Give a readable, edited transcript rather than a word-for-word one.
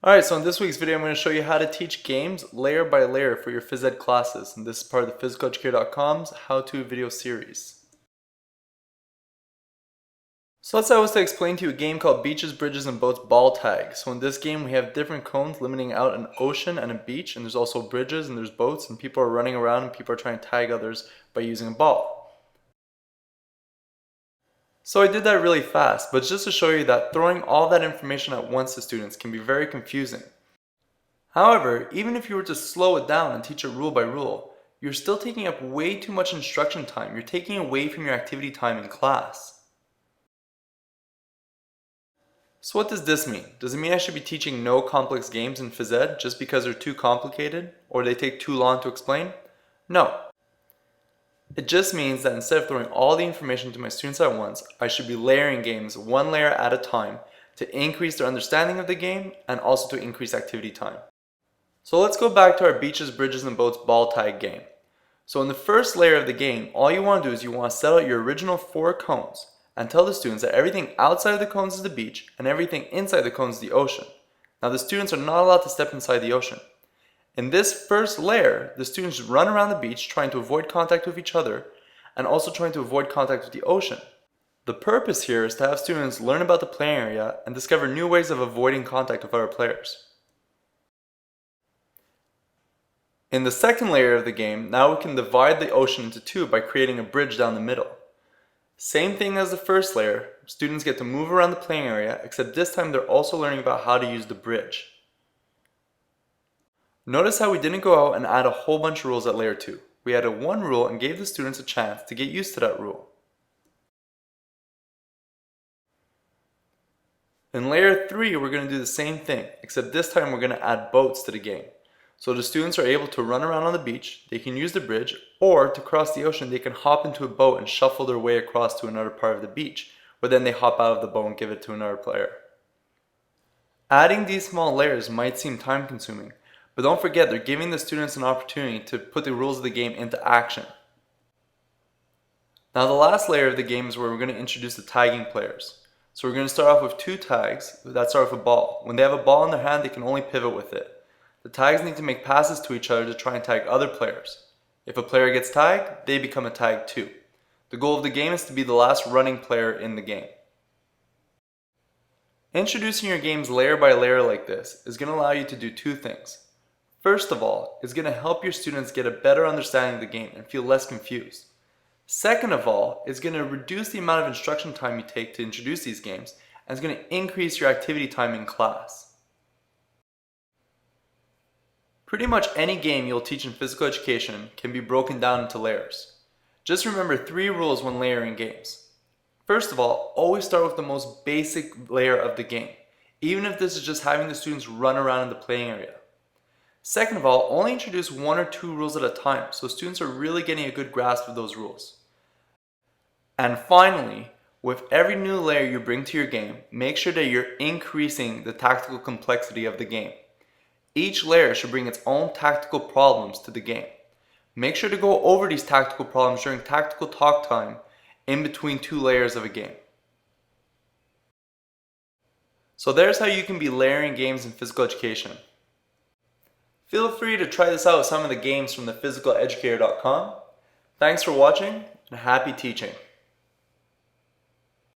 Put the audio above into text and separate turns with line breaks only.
Alright, so in this week's video I'm going to show you how to teach games layer by layer for your phys ed classes, and this is part of the PhysicalEducator.com's how-to video series. So let's say I was to explain to you a game called Beaches, Bridges, and Boats Ball Tag. So in this game we have different cones limiting out an ocean and a beach, and there's also bridges and there's boats, and people are running around and people are trying to tag others by using a ball. So I did that really fast, but it's just to show you that throwing all that information at once to students can be very confusing. However, even if you were to slow it down and teach it rule by rule, you're still taking up way too much instruction time. You're taking away from your activity time in class. So what does this mean? Does it mean I should be teaching no complex games in phys ed just because they're too complicated or they take too long to explain? No. It just means that instead of throwing all the information to my students at once, I should be layering games one layer at a time to increase their understanding of the game and also to increase activity time. So let's go back to our Beaches, Bridges, and Boats ball tag game. So in the first layer of the game, all you want to do is you want to set out your original 4 cones and tell the students that everything outside of the cones is the beach and everything inside the cones is the ocean. Now the students are not allowed to step inside the ocean. In this first layer, the students run around the beach trying to avoid contact with each other and also trying to avoid contact with the ocean. The purpose here is to have students learn about the playing area and discover new ways of avoiding contact with other players. In the second layer of the game, now we can divide the ocean into 2 by creating a bridge down the middle. Same thing as the first layer, students get to move around the playing area, except this time they're also learning about how to use the bridge. Notice how we didn't go out and add a whole bunch of rules at layer 2. We added one rule and gave the students a chance to get used to that rule. In layer 3, we're going to do the same thing, except this time we're going to add boats to the game. So the students are able to run around on the beach, they can use the bridge, or to cross the ocean they can hop into a boat and shuffle their way across to another part of the beach, where then they hop out of the boat and give it to another player. Adding these small layers might seem time consuming, but don't forget they're giving the students an opportunity to put the rules of the game into action. Now the last layer of the game is where we're going to introduce the tagging players. So we're going to start off with 2 tags that start with a ball. When they have a ball in their hand, they can only pivot with it. The tags need to make passes to each other to try and tag other players. If a player gets tagged, they become a tag too. The goal of the game is to be the last running player in the game. Introducing your games layer by layer like this is going to allow you to do 2 things. First of all, it's going to help your students get a better understanding of the game and feel less confused. Second of all, it's going to reduce the amount of instruction time you take to introduce these games, and it's going to increase your activity time in class. Pretty much any game you'll teach in physical education can be broken down into layers. Just remember 3 rules when layering games. First of all, always start with the most basic layer of the game, even if this is just having the students run around in the playing area. Second of all, only introduce 1 or 2 rules at a time, so students are really getting a good grasp of those rules. And finally, with every new layer you bring to your game, make sure that you're increasing the tactical complexity of the game. Each layer should bring its own tactical problems to the game. Make sure to go over these tactical problems during tactical talk time in between 2 layers of a game. So there's how you can be layering games in physical education. Feel free to try this out with some of the games from the PhysicalEducator.com. Thanks for watching and happy teaching.